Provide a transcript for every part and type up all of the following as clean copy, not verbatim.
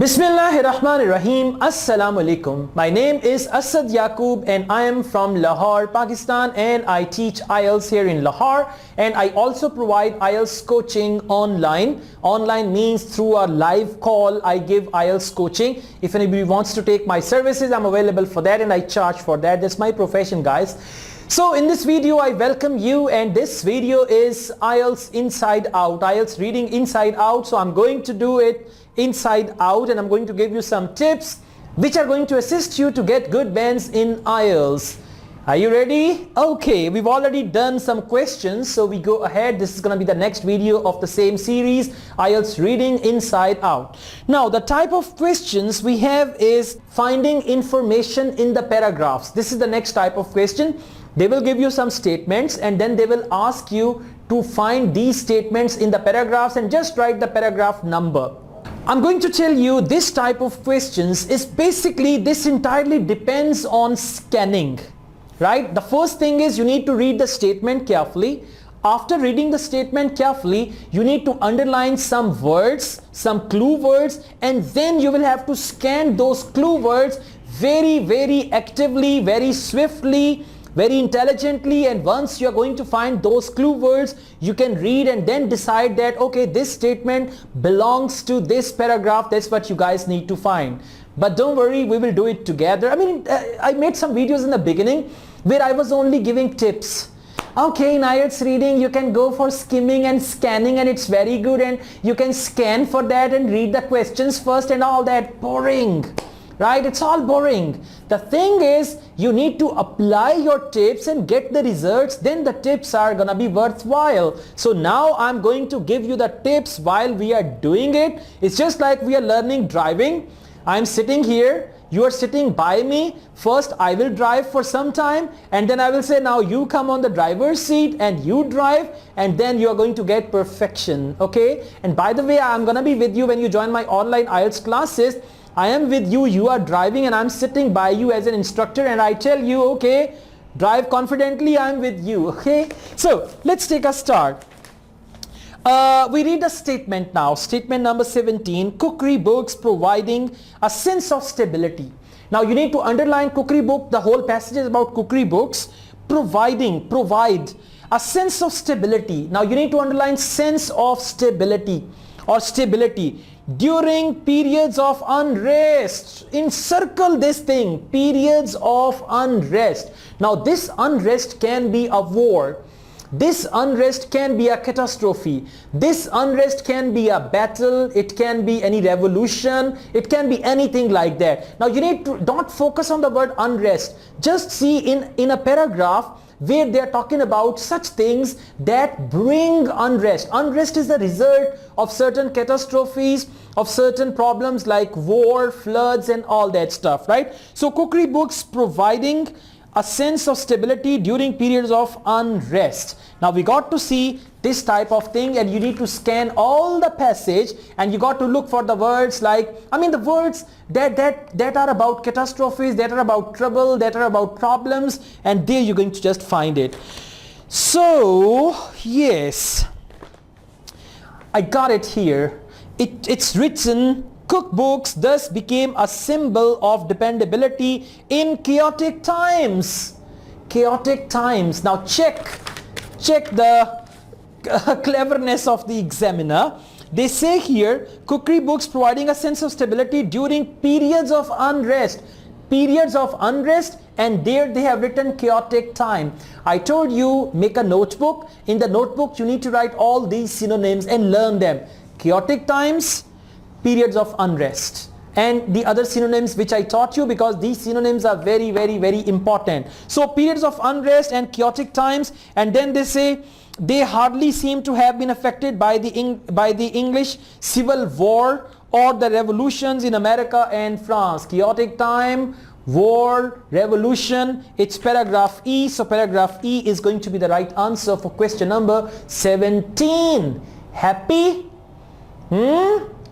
Bismillahirrahmanirrahim. Assalamu alaikum. My name is Asad Yaqub and I am from Lahore, Pakistan, and I teach IELTS here in Lahore, and I also provide IELTS coaching online. Online means through a live call I give IELTS coaching. If anybody wants to take my services, I'm available for that and I charge for that. That's my profession, guys. So in this video I welcome you, and this video is IELTS inside out, IELTS reading inside out. So I'm going to do it inside out and I'm going to give you some tips which are going to assist you to get good bands in IELTS. Are you ready? Okay, we've already done some questions, so we go ahead. This is going to be the next video of the same series, IELTS reading inside out. Now the type of questions we have is finding information in the paragraphs. This is the next type of question. They will give you some statements and then they will ask you to find these statements in the paragraphs and just write the paragraph number. I'm going to tell you this type of questions is basically, this entirely depends on scanning, right? The first thing is you need to read the statement carefully. After reading the statement carefully, you need to underline some words, some clue words, and then you will have to scan those clue words very actively, very swiftly, very intelligently, and once you are going to find those clue words, you can read and then decide that okay, this statement belongs to this paragraph. That's what you guys need to find. But don't worry, we will do it together. I mean, I made some videos in the beginning where I was only giving tips. Okay, in IELTS reading you can go for skimming and scanning and it's very good, and you can scan for that and read the questions first and all that. Boring, right? It's all boring. The thing is, you need to apply your tips and get the results, then the tips are gonna be worthwhile. So now I'm going to give you the tips while we are doing it. It's just like we are learning driving. I'm sitting here, you are sitting by me. First I will drive for some time and then I will say, now you come on the driver's seat and you drive, and then you are going to get perfection. Okay? And by the way, I'm gonna be with you when you join my online IELTS classes. I am with you, you are driving, and I'm sitting by you as an instructor, and I tell you, okay, drive confidently, I'm with you. Okay, so let's take a start. We read the statement now. Statement number 17, cookery books providing a sense of stability. Now you need to underline cookery book. The whole passage is about cookery books provide a sense of stability. Now you need to underline sense of stability or stability during periods of unrest. Encircle this thing, periods of unrest. Now this unrest can be a war, this unrest can be a catastrophe, this unrest can be a battle, it can be any revolution, it can be anything like that. Now you need to don't focus on the word unrest, just see in a paragraph where they are talking about such things that bring unrest. Unrest is the result of certain catastrophes, of certain problems like war, floods and all that stuff, right? So cookery books providing a sense of stability during periods of unrest. Now we got to see this type of thing, and you need to scan all the passage and you got to look for the words like, I mean the words that are about catastrophes, that are about trouble, that are about problems, and there you're going to just find it. So yes, I got it here. It's written, cookbooks thus became a symbol of dependability in chaotic times. Chaotic times. Now check the cleverness of the examiner. They say here, cookery books providing a sense of stability during periods of unrest. Periods of unrest, and there they have written chaotic time. I told you, make a notebook. In the notebook you need to write all these synonyms and learn them. Chaotic times, periods of unrest, and the other synonyms which I taught you, because these synonyms are very important. So periods of unrest and chaotic times, and then they say they hardly seem to have been affected by the English Civil War or the revolutions in America and France. Chaotic time, war, revolution, it's paragraph E. So paragraph E is going to be the right answer for question number 17. Happy?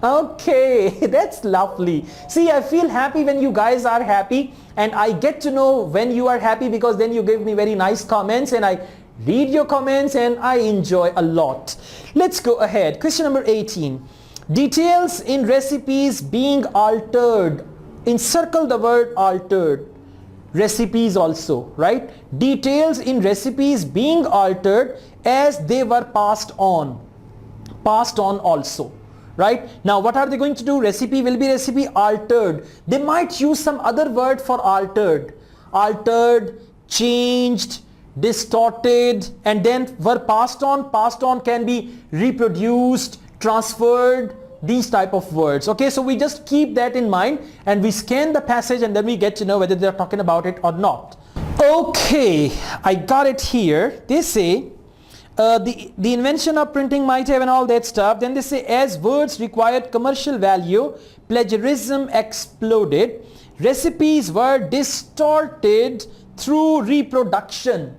Okay, that's lovely. See, I feel happy when you guys are happy, and I get to know when you are happy because then you give me very nice comments and I read your comments and I enjoy a lot. Let's go ahead. Question number 18. Details in recipes being altered. Encircle the word altered. Recipes also, right? Details in recipes being altered as they were passed on. Passed on also. Right? Now what are they going to do? Recipe will be recipe altered. They might use some other word for altered. Altered, changed, distorted, and then were passed on. Passed on can be reproduced, transferred, these type of words. Okay, so we just keep that in mind and we scan the passage and then we get to know whether they're talking about it or not. Okay, I got it here. They say the invention of printing might have and all that stuff. Then they say as words required commercial value, plagiarism exploded. Recipes were distorted through reproduction.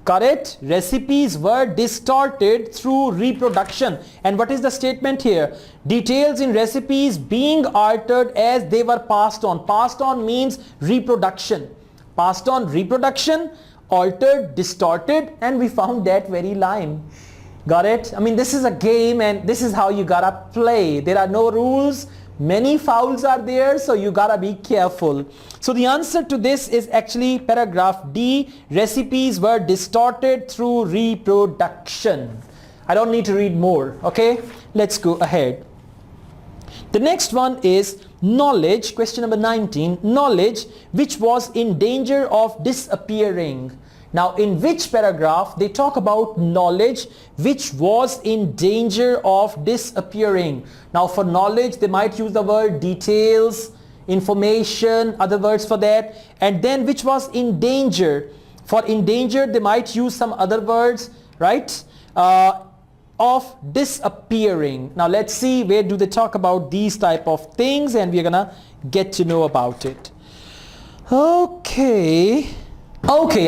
Got it? Recipes were distorted through reproduction. And what is the statement here? Details in recipes being altered as they were passed on. Passed on means reproduction. Passed on, reproduction, altered, distorted, and we found that very line. Got it? I mean, this is a game and this is how you gotta play. There are no rules. Many fouls are there, so you gotta be careful. So the answer to this is actually paragraph D. Recipes were distorted through reproduction. I don't need to read more. Okay, let's go ahead. The next one is knowledge. Question number 19. Knowledge which was in danger of disappearing. Now in which paragraph they talk about knowledge which was in danger of disappearing? Now for knowledge they might use the word details, information, other words for that, and then which was in danger. For in danger they might use some other words, right? Of disappearing. Now let's see where do they talk about these type of things and we're gonna get to know about it. Okay,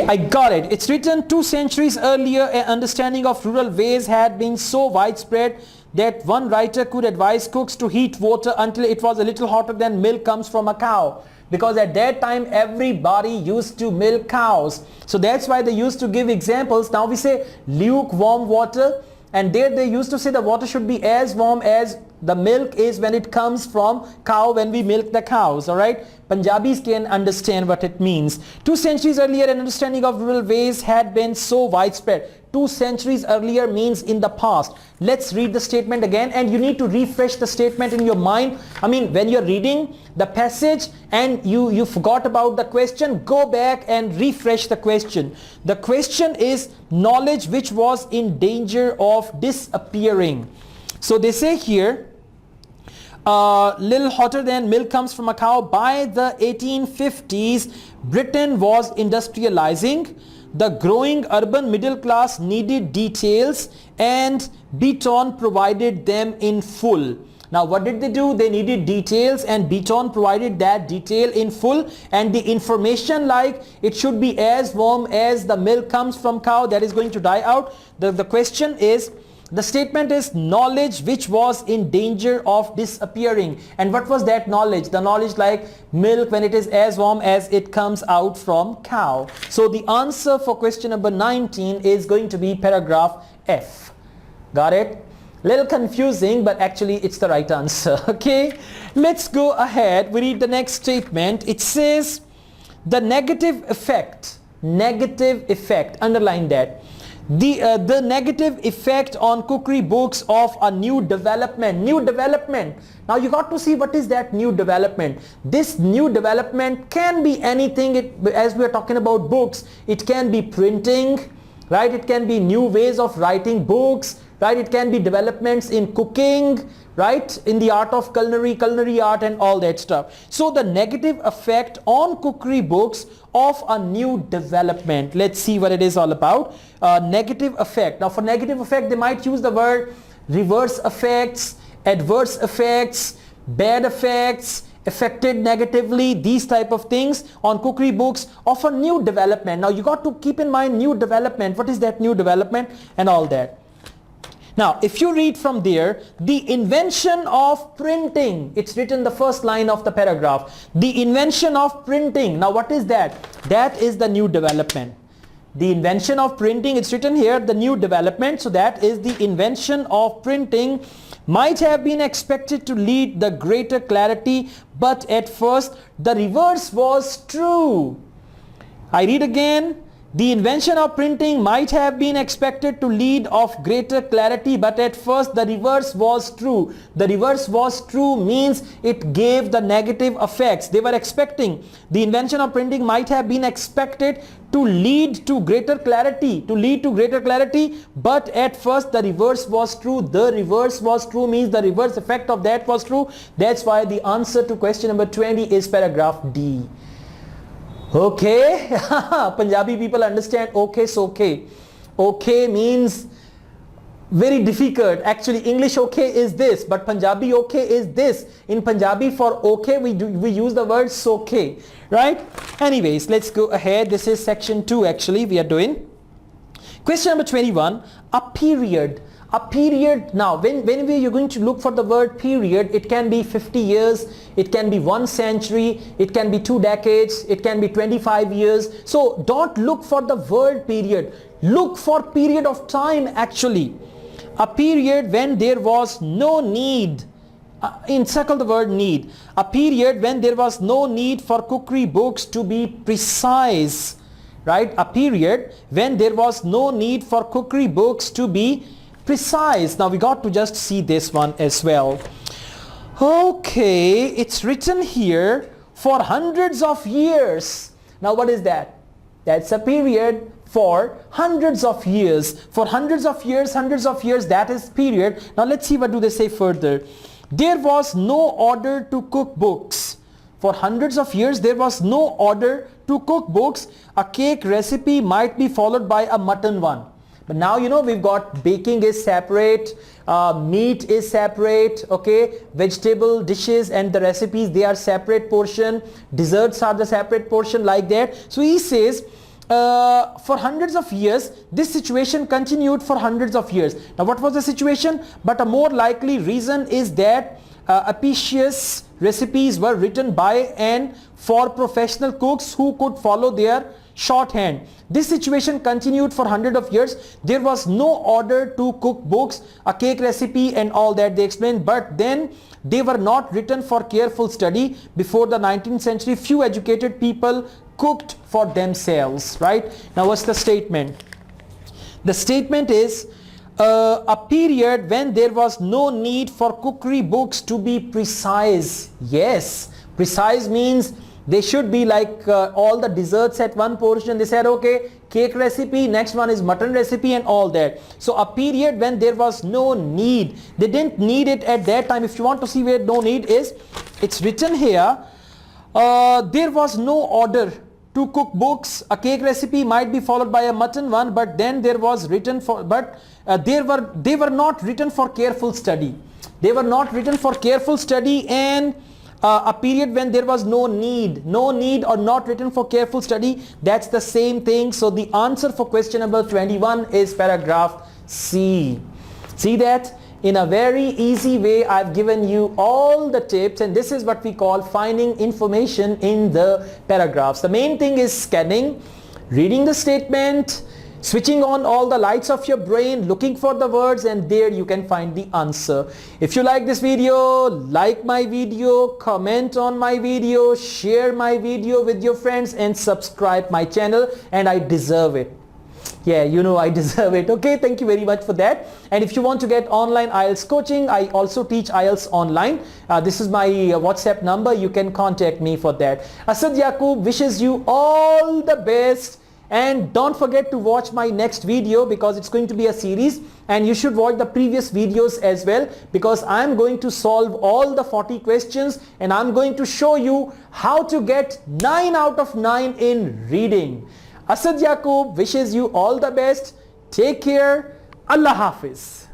I got it. It's written 2 centuries earlier, an understanding of rural ways had been so widespread that one writer could advise cooks to heat water until it was a little hotter than milk comes from a cow. Because at that time everybody used to milk cows. So that's why they used to give examples. Now we say lukewarm water, and there they used to say the water should be as warm as the milk is when it comes from cow, when we milk the cows. All right, Punjabis can understand what it means. 2 centuries earlier, an understanding of rural ways had been so widespread. 2 centuries earlier means in the past. Let's read the statement again, and you need to refresh the statement in your mind. I mean, when you're reading the passage and you forgot about the question, go back and refresh the question. The question is knowledge which was in danger of disappearing. So they say here, little hotter than milk comes from a cow. By the 1850s, Britain was industrializing. The growing urban middle class needed details and Beaton provided them in full. Now what did they do? They needed details and Beaton provided that detail in full, and the information like it should be as warm as the milk comes from cow, that is going to die out. The question is, the statement is knowledge which was in danger of disappearing. And what was that knowledge? The knowledge like milk when it is as warm as it comes out from cow. So the answer for question number 19 is going to be paragraph F. Got it? Little confusing, but actually it's the right answer. Okay, let's go ahead. We read the next statement. It says the negative effect, underline that. The negative effect on cookery books of a new development. Now you got to see what is that new development. This new development can be anything. As we are talking about books, it can be printing, right? It can be new ways of writing books, right? It can be developments in cooking, right? In the art of culinary art and all that stuff. So the negative effect on cookery books of a new development. Let's see what it is all about. Negative effect. Now for negative effect they might use the word reverse effects, adverse effects, bad effects, affected negatively, these type of things on cookery books of a new development. Now you got to keep in mind new development. What is that new development and all that. Now if you read from there, the invention of printing, it's written the first line of the paragraph. The invention of printing. Now what is that? That is the new development. The invention of printing, it's written here, the new development. So that is the invention of printing might have been expected to lead the greater clarity, but at first the reverse was true. I read again. The invention of printing might have been expected to lead of greater clarity, but at first the reverse was true. The reverse was true means it gave the negative effects. They were expecting the invention of printing might have been expected to lead to greater clarity, but at first the reverse was true. The reverse was true means the reverse effect of that was true. That's why the answer to question number 20 is paragraph D. Okay, Punjabi people understand okay, so okay. Okay means very difficult. Actually, English okay is this, but Punjabi okay is this. In Punjabi for okay we use the word soke, right? Anyways, let's go ahead. This is section 2 actually we are doing. Question number 21, a period. A period, now when you're going to look for the word period, it can be 50 years, it can be 1 century, it can be 2 decades, it can be 25 years. So don't look for the word period, look for period of time actually. A period when there was no need, encircle the word need. A period when there was no need for cookery books to be precise, right? A period when there was no need for cookery books to be precise. Now we got to just see this one as well. Okay, it's written here for hundreds of years. Now what is that? That's a period for hundreds of years. For hundreds of years, that is period. Now let's see what do they say further. There was no order to cook books. For hundreds of years there was no order to cook books. A cake recipe might be followed by a mutton one. But now you know we've got baking is separate, meat is separate, okay, vegetable dishes and the recipes, they are separate portion, desserts are the separate portion, like that. So he says for hundreds of years this situation continued for hundreds of years. Now what was the situation? But a more likely reason is that apicious recipes were written by and for professional cooks who could follow their shorthand. This situation continued for hundreds of years. There was no order to cook books, a cake recipe and all that they explained, but then they were not written for careful study. Before the 19th century, few educated people cooked for themselves, right? Now what's the statement? The statement is a period when there was no need for cookery books to be precise. Yes, precise means they should be like all the desserts at one portion. They said okay, cake recipe, next one is mutton recipe and all that. So a period when there was no need, they didn't need it at that time. If you want to see where no need is, it's written here, there was no order to cook books. A cake recipe might be followed by a mutton one, but then there was written for, but they were not written for careful study. They were not written for careful study, and a period when there was no need or not written for careful study, that's the same thing. So the answer for question number 21 is paragraph C. See that? In a very easy way I've given you all the tips, and this is what we call finding information in the paragraphs. The main thing is scanning, reading the statement, switching on all the lights of your brain, looking for the words, and there you can find the answer. If you like this video, like my video, comment on my video, share my video with your friends, and subscribe my channel, and I deserve it. Yeah, you know I deserve it. Okay, thank you very much for that. And if you want to get online IELTS coaching, I also teach IELTS online. This is my WhatsApp number. You can contact me for that. Asad Yaqub wishes you all the best. And don't forget to watch my next video, because it's going to be a series, and you should watch the previous videos as well, because I'm going to solve all the 40 questions and I'm going to show you how to get 9 out of 9 in reading. Asad Yaqub wishes you all the best. Take care. Allah Hafiz.